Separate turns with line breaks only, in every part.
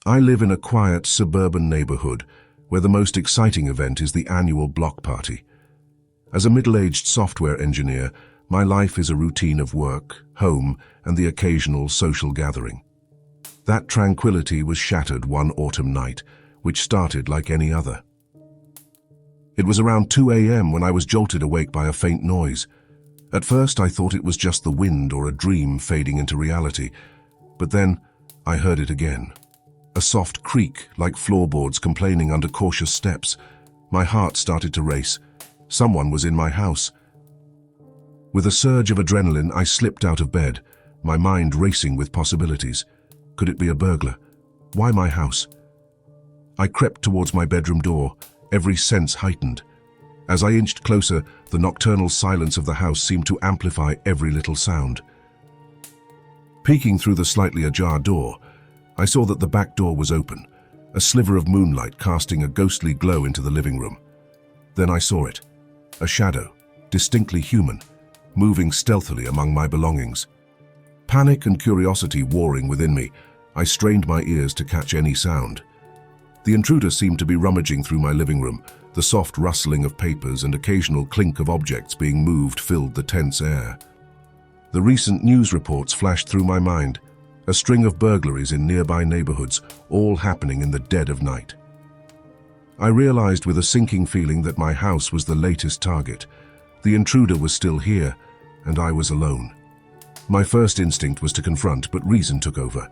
I live in a quiet suburban neighborhood where the most exciting event is the annual block party. As a middle-aged software engineer, my life is a routine of work, home, and the occasional social gathering. That tranquility was shattered one autumn night, which started like any other. It was around 2 a.m. when I was jolted awake by a faint noise. At first I thought it was just the wind or a dream fading into reality, but then I heard it again. A soft creak, like floorboards complaining under cautious steps. My heart started to race. Someone was in my house. With a surge of adrenaline, I slipped out of bed, my mind racing with possibilities. Could it be a burglar? Why my house? I crept towards my bedroom door, every sense heightened. As I inched closer, the nocturnal silence of the house seemed to amplify every little sound. Peeking through the slightly ajar door, I saw that the back door was open, a sliver of moonlight casting a ghostly glow into the living room. Then I saw it, a shadow, distinctly human, moving stealthily among my belongings. Panic and curiosity warring within me, I strained my ears to catch any sound. The intruder seemed to be rummaging through my living room. The soft rustling of papers and occasional clink of objects being moved filled the tense air. The recent news reports flashed through my mind, a string of burglaries in nearby neighborhoods, all happening in the dead of night. I realized with a sinking feeling that my house was the latest target. The intruder was still here, and I was alone. My first instinct was to confront, but reason took over.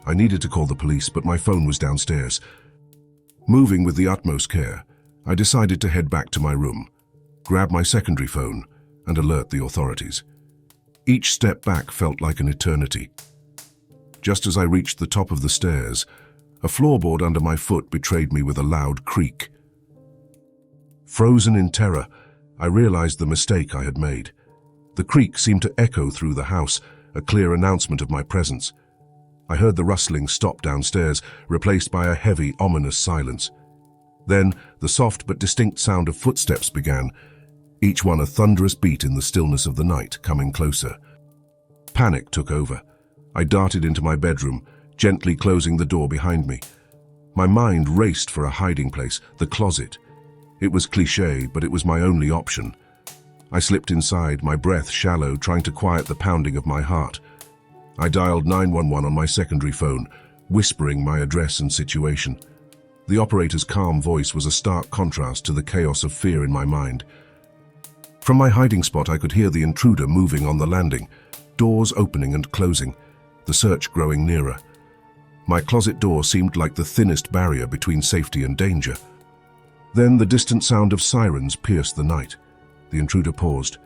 I needed to call the police, but my phone was downstairs. Moving with the utmost care, I decided to head back to my room, grab my secondary phone, and alert the authorities. Each step back felt like an eternity. Just as I reached the top of the stairs, a floorboard under my foot betrayed me with a loud creak. Frozen in terror, I realized the mistake I had made. The creak seemed to echo through the house, a clear announcement of my presence. I heard the rustling stop downstairs, replaced by a heavy, ominous silence. Then, the soft but distinct sound of footsteps began, each one a thunderous beat in the stillness of the night, coming closer. Panic took over. I darted into my bedroom, gently closing the door behind me. My mind raced for a hiding place, the closet. It was cliché, but it was my only option. I slipped inside, my breath shallow, trying to quiet the pounding of my heart. I dialed 911 on my secondary phone, whispering my address and situation. The operator's calm voice was a stark contrast to the chaos of fear in my mind. From my hiding spot, I could hear the intruder moving on the landing, doors opening and closing, the search growing nearer. My closet door seemed like the thinnest barrier between safety and danger. Then the distant sound of sirens pierced the night. The intruder paused.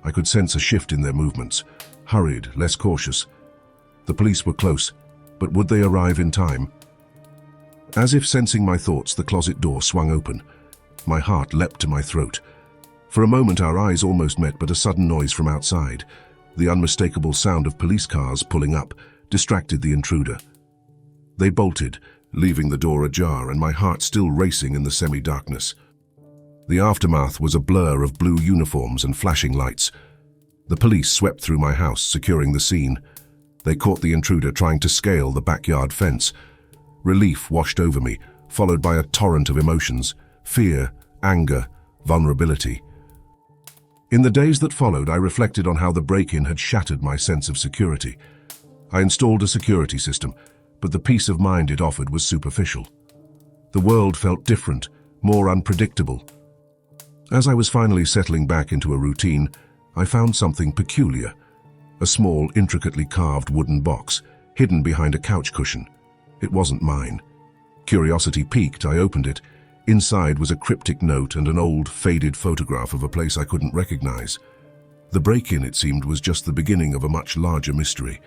I could sense a shift in their movements, hurried, less cautious. The police were close, but would they arrive in time? As if sensing my thoughts, the closet door swung open. My heart leapt to my throat. For a moment our eyes almost met, but a sudden noise from outside, the unmistakable sound of police cars pulling up, distracted the intruder. They bolted, leaving the door ajar, and my heart still racing in the semi-darkness. The aftermath was a blur of blue uniforms and flashing lights. The police swept through my house, securing the scene. They caught the intruder trying to scale the backyard fence. Relief washed over me, followed by a torrent of emotions: fear, anger, vulnerability. In the days that followed, I reflected on how the break-in had shattered my sense of security. I installed a security system, but the peace of mind it offered was superficial. The world felt different, more unpredictable. As I was finally settling back into a routine, I found something peculiar. A small, intricately carved wooden box, hidden behind a couch cushion. It wasn't mine. Curiosity piqued, I opened it. Inside was a cryptic note and an old, faded photograph of a place I couldn't recognize. The break-in, it seemed, was just the beginning of a much larger mystery.